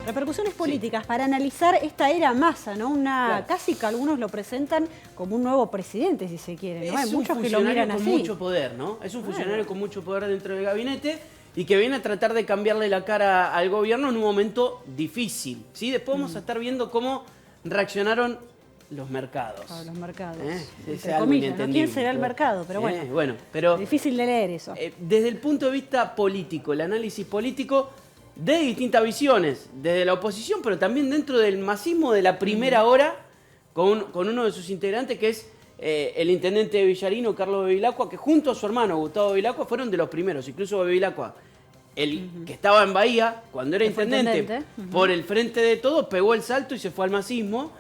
Repercusiones políticas para analizar esta era Massa, ¿no? Casi que algunos lo presentan como un nuevo presidente, si se quiere, ¿no? Hay muchos que lo miran así. Es un funcionario con mucho poder, ¿no? Es un funcionario con mucho poder dentro del gabinete y que viene a tratar de cambiarle la cara al gobierno en un momento difícil, ¿sí? Después vamos a estar viendo cómo reaccionaron los mercados. Claro, los mercados. Entre comillas, ¿no? ¿Quién será el mercado? Pero bueno, pero difícil de leer eso. Desde el punto de vista político, el análisis político de distintas visiones, desde la oposición, pero también dentro del masismo de la primera hora, con uno de sus integrantes, que es el intendente de Villarino, Carlos Bevilacqua, que junto a su hermano, Gustavo Bevilacqua, fueron de los primeros. Incluso Bevilacqua, el que estaba en Bahía, cuando era intendente, por el Frente de Todos, pegó el salto y se fue al masismo,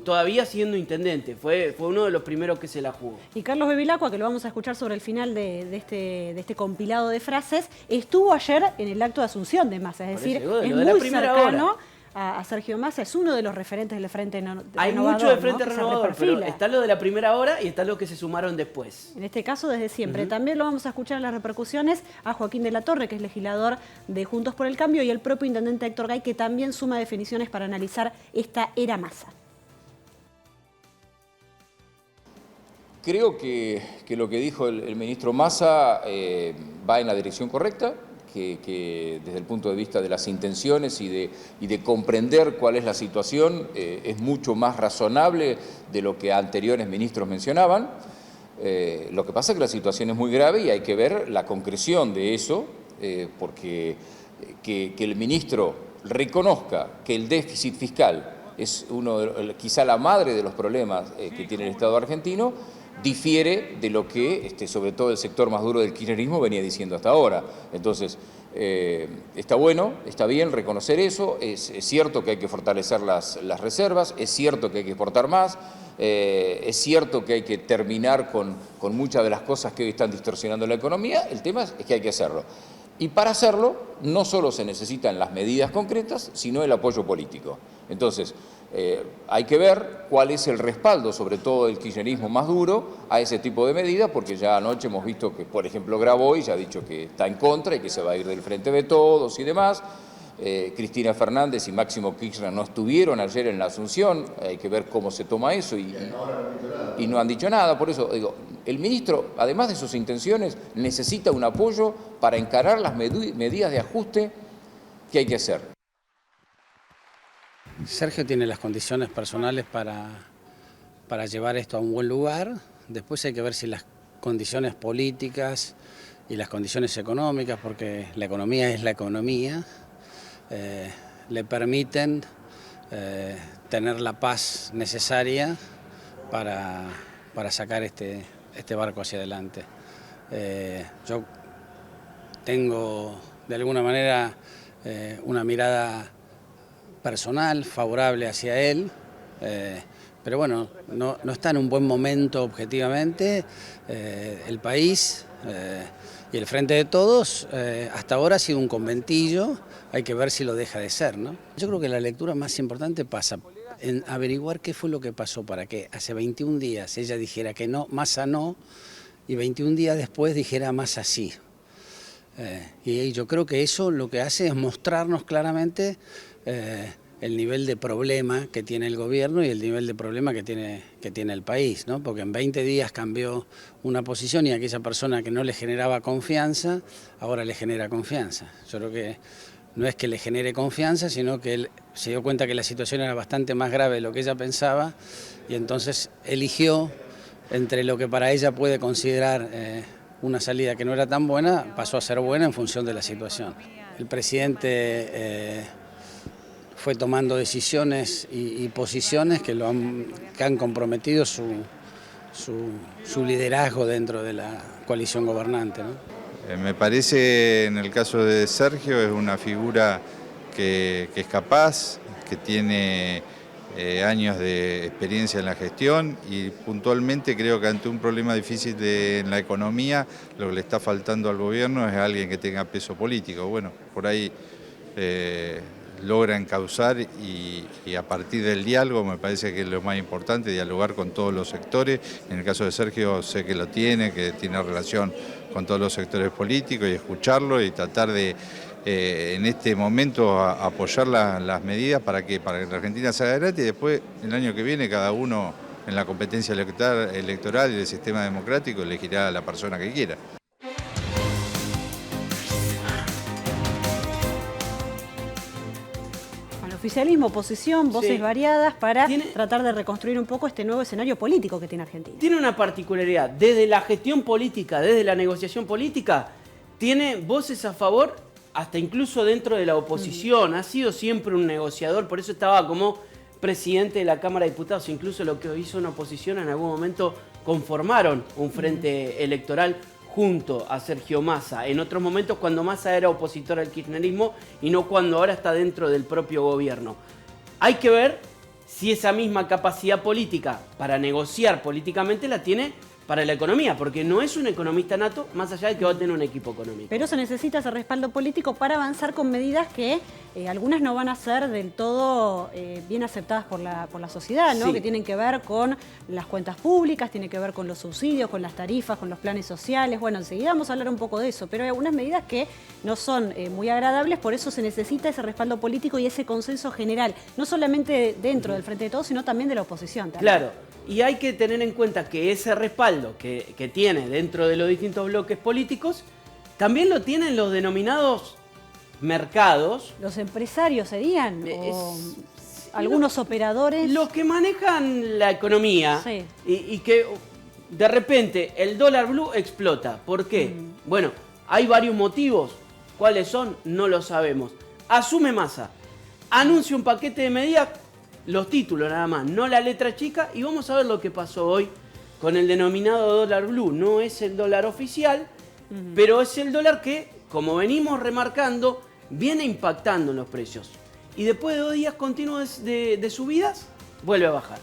todavía siendo intendente. Fue uno de los primeros que se la jugó. Y Carlos Bevilacqua, que lo vamos a escuchar sobre el final de este compilado de frases, estuvo ayer en el acto de asunción de Massa, es decir, es muy cercano a Sergio Massa, es uno de los referentes del Frente Renovador. Hay mucho de Frente Renovador, pero está lo de la primera hora y está lo que se sumaron después. En este caso, desde siempre. También lo vamos a escuchar en las repercusiones a Joaquín de la Torre, que es legislador de Juntos por el Cambio, y el propio intendente Héctor Gay, que también suma definiciones para analizar esta era Massa. Creo que lo que dijo el ministro Massa va en la dirección correcta, que desde el punto de vista de las intenciones y de comprender cuál es la situación es mucho más razonable de lo que anteriores ministros mencionaban. Lo que pasa es que la situación es muy grave y hay que ver la concreción de eso, porque que el ministro reconozca que el déficit fiscal es quizá la madre de los problemas que tiene el Estado argentino, difiere de lo que, sobre todo el sector más duro del kirchnerismo, venía diciendo hasta ahora. Entonces, está bueno, está bien reconocer eso, es cierto que hay que fortalecer las reservas, es cierto que hay que exportar más, es cierto que hay que terminar con muchas de las cosas que hoy están distorsionando la economía, el tema es que hay que hacerlo. Y para hacerlo, no solo se necesitan las medidas concretas, sino el apoyo político. Entonces, hay que ver cuál es el respaldo, sobre todo del kirchnerismo más duro, a ese tipo de medidas, porque ya anoche hemos visto que, por ejemplo, Grabois ya ha dicho que está en contra y que se va a ir del Frente de Todos y demás. Cristina Fernández y Máximo Kirchner no estuvieron ayer en la Asunción, hay que ver cómo se toma eso y no han dicho nada. Por eso digo, el ministro, además de sus intenciones, necesita un apoyo para encarar las medidas de ajuste que hay que hacer. Sergio tiene las condiciones personales para llevar esto a un buen lugar. Después hay que ver si las condiciones políticas y las condiciones económicas, porque la economía es la economía, le permiten tener la paz necesaria para sacar este barco hacia adelante. Yo tengo de alguna manera una mirada personal, favorable hacia él, pero bueno, no está en un buen momento objetivamente. El país y el Frente de Todos hasta ahora ha sido un conventillo, hay que ver si lo deja de ser, ¿no? Yo creo que la lectura más importante pasa en averiguar qué fue lo que pasó para que hace 21 días ella dijera que no, Massa no, y 21 días después dijera Massa sí. Y yo creo que eso lo que hace es mostrarnos claramente el nivel de problema que tiene el gobierno y el nivel de problema que tiene el país, ¿no? Porque en 20 días cambió una posición y aquella persona que no le generaba confianza, ahora le genera confianza. Yo creo que no es que le genere confianza, sino que él se dio cuenta que la situación era bastante más grave de lo que ella pensaba y entonces eligió entre lo que para ella puede considerar una salida que no era tan buena, pasó a ser buena en función de la situación. El presidente fue tomando decisiones y posiciones que han comprometido su liderazgo dentro de la coalición gobernante, ¿no? Me parece, en el caso de Sergio, es una figura que es capaz, que tiene años de experiencia en la gestión y puntualmente creo que ante un problema difícil en la economía, lo que le está faltando al gobierno es alguien que tenga peso político. Bueno, por ahí logra encauzar y a partir del diálogo me parece que es lo más importante, dialogar con todos los sectores. En el caso de Sergio sé que lo tiene, que tiene relación con todos los sectores políticos y escucharlo y tratar de en este momento apoyar las medidas para que la Argentina salga adelante y después el año que viene cada uno en la competencia electoral y del sistema democrático elegirá a la persona que quiera. Oficialismo, oposición, voces variadas para tratar de reconstruir un poco este nuevo escenario político que tiene Argentina. Tiene una particularidad, desde la gestión política, desde la negociación política, tiene voces a favor, hasta incluso dentro de la oposición. Ha sido siempre un negociador, por eso estaba como presidente de la Cámara de Diputados. Incluso lo que hizo una oposición, en algún momento conformaron un frente electoral junto a Sergio Massa, en otros momentos cuando Massa era opositor al kirchnerismo y no cuando ahora está dentro del propio gobierno. Hay que ver si esa misma capacidad política para negociar políticamente la tiene para la economía, porque no es un economista nato, más allá de que va a tener un equipo económico. Pero se necesita ese respaldo político para avanzar con medidas que algunas no van a ser del todo bien aceptadas por la sociedad, ¿no? Sí. Que tienen que ver con las cuentas públicas, tienen que ver con los subsidios, con las tarifas, con los planes sociales. Bueno, enseguida vamos a hablar un poco de eso, pero hay algunas medidas que no son muy agradables, por eso se necesita ese respaldo político y ese consenso general, no solamente dentro del Frente de Todos, sino también de la oposición. También. Claro. Y hay que tener en cuenta que ese respaldo que tiene dentro de los distintos bloques políticos, también lo tienen los denominados mercados. ¿Los empresarios serían? ¿Algunos operadores? Los que manejan la economía. Sí. Y que de repente el dólar blue explota. ¿Por qué? Bueno, hay varios motivos. ¿Cuáles son? No lo sabemos. Asume Massa. Anuncia un paquete de medidas. Los títulos nada más, no la letra chica, y vamos a ver lo que pasó hoy con el denominado dólar blue. No es el dólar oficial, pero es el dólar que, como venimos remarcando, viene impactando en los precios. Y después de 2 días continuos de subidas, vuelve a bajar.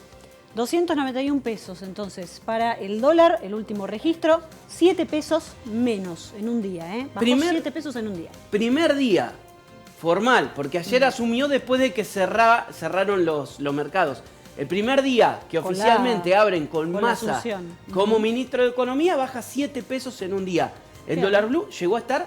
291 pesos entonces para el dólar, el último registro, 7 pesos menos en un día, ¿eh? Bajó 7 pesos en un día. Primer día formal, porque ayer asumió después de que cerraron los mercados. El primer día que oficialmente abren con Massa como ministro de Economía, baja 7 pesos en un día. El dólar blue llegó a estar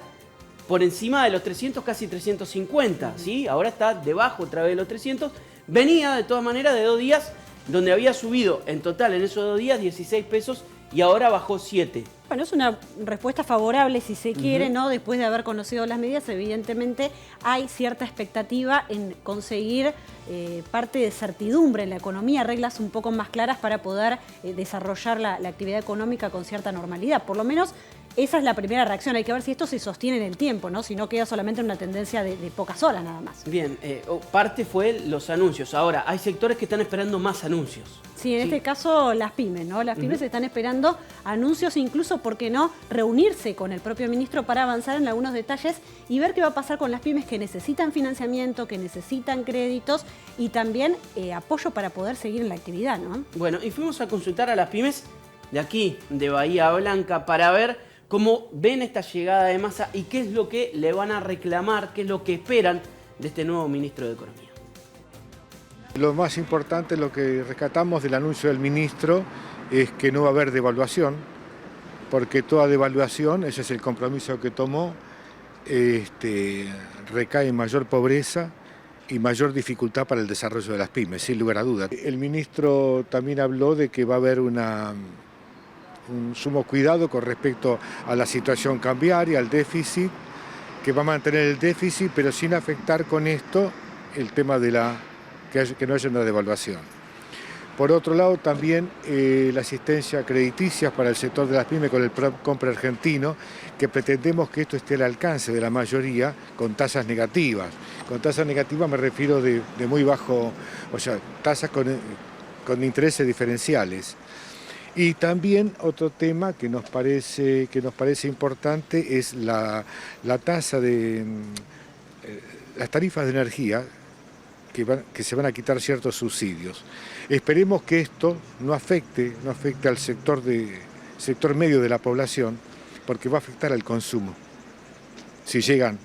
por encima de los 300, casi 350, ¿sí? Ahora está debajo otra vez de los 300. Venía de todas maneras de 2 días donde había subido en total en esos 2 días 16 pesos y ahora bajó 7. Bueno, es una respuesta favorable si se quiere, ¿no? Después de haber conocido las medidas, evidentemente hay cierta expectativa en conseguir parte de certidumbre en la economía, reglas un poco más claras para poder desarrollar la actividad económica con cierta normalidad. Por lo menos esa es la primera reacción. Hay que ver si esto se sostiene en el tiempo, ¿no? Si no queda solamente en una tendencia de pocas horas nada más. Bien, parte fue los anuncios. Ahora, hay sectores que están esperando más anuncios. Sí, en este caso las pymes, ¿no? Las pymes están esperando anuncios, incluso, ¿por qué no?, reunirse con el propio ministro para avanzar en algunos detalles y ver qué va a pasar con las pymes que necesitan financiamiento, que necesitan créditos y también apoyo para poder seguir en la actividad, ¿no? Bueno, y fuimos a consultar a las pymes de aquí, de Bahía Blanca, para ver cómo ven esta llegada de Massa y qué es lo que le van a reclamar, qué es lo que esperan de este nuevo ministro de Economía. Lo más importante, lo que rescatamos del anuncio del ministro, es que no va a haber devaluación, porque toda devaluación, ese es el compromiso que tomó, recae en mayor pobreza y mayor dificultad para el desarrollo de las pymes, sin lugar a dudas. El ministro también habló de que va a haber un sumo cuidado con respecto a la situación cambiaria, al déficit, que va a mantener el déficit, pero sin afectar con esto el tema de que no haya una devaluación. Por otro lado, también la asistencia crediticia para el sector de las pymes con el Compra Argentino, que pretendemos que esto esté al alcance de la mayoría con tasas negativas. Con tasas negativas me refiero de muy bajo, o sea, tasas con intereses diferenciales. Y también otro tema que nos parece importante es la tasa de las tarifas de energía, que se van a quitar ciertos subsidios. Esperemos que esto no afecte al sector medio de la población, porque va a afectar al consumo, si llegan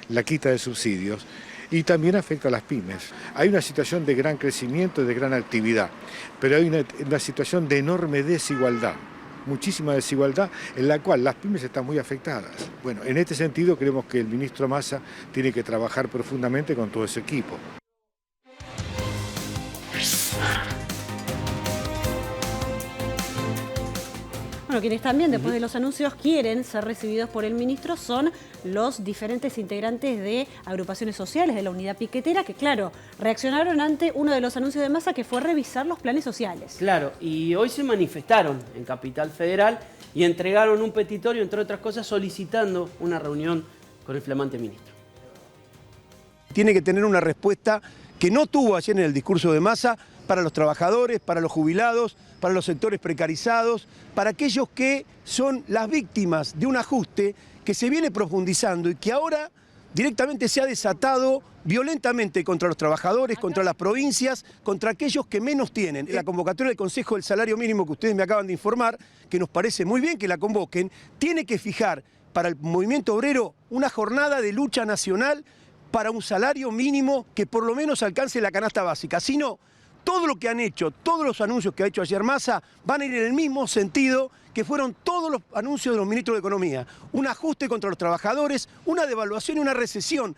la quita de subsidios, y también afecta a las pymes. Hay una situación de gran crecimiento y de gran actividad, pero hay una situación de enorme desigualdad. muchísima desigualdad en la cual las pymes están muy afectadas. Bueno, en este sentido creemos que el ministro Massa tiene que trabajar profundamente con todo ese equipo. Bueno, quienes también después de los anuncios quieren ser recibidos por el ministro son los diferentes integrantes de agrupaciones sociales de la unidad piquetera que, claro, reaccionaron ante uno de los anuncios de Massa que fue revisar los planes sociales. Claro, y hoy se manifestaron en Capital Federal y entregaron un petitorio, entre otras cosas, solicitando una reunión con el flamante ministro. Tiene que tener una respuesta que no tuvo ayer en el discurso de Massa para los trabajadores, para los jubilados, para los sectores precarizados, para aquellos que son las víctimas de un ajuste que se viene profundizando y que ahora directamente se ha desatado violentamente contra los trabajadores, contra las provincias, contra aquellos que menos tienen. La convocatoria del Consejo del Salario Mínimo que ustedes me acaban de informar, que nos parece muy bien que la convoquen, tiene que fijar para el movimiento obrero una jornada de lucha nacional para un salario mínimo que por lo menos alcance la canasta básica. Si no, todo lo que han hecho, todos los anuncios que ha hecho ayer Massa van a ir en el mismo sentido que fueron todos los anuncios de los ministros de Economía. Un ajuste contra los trabajadores, una devaluación y una recesión.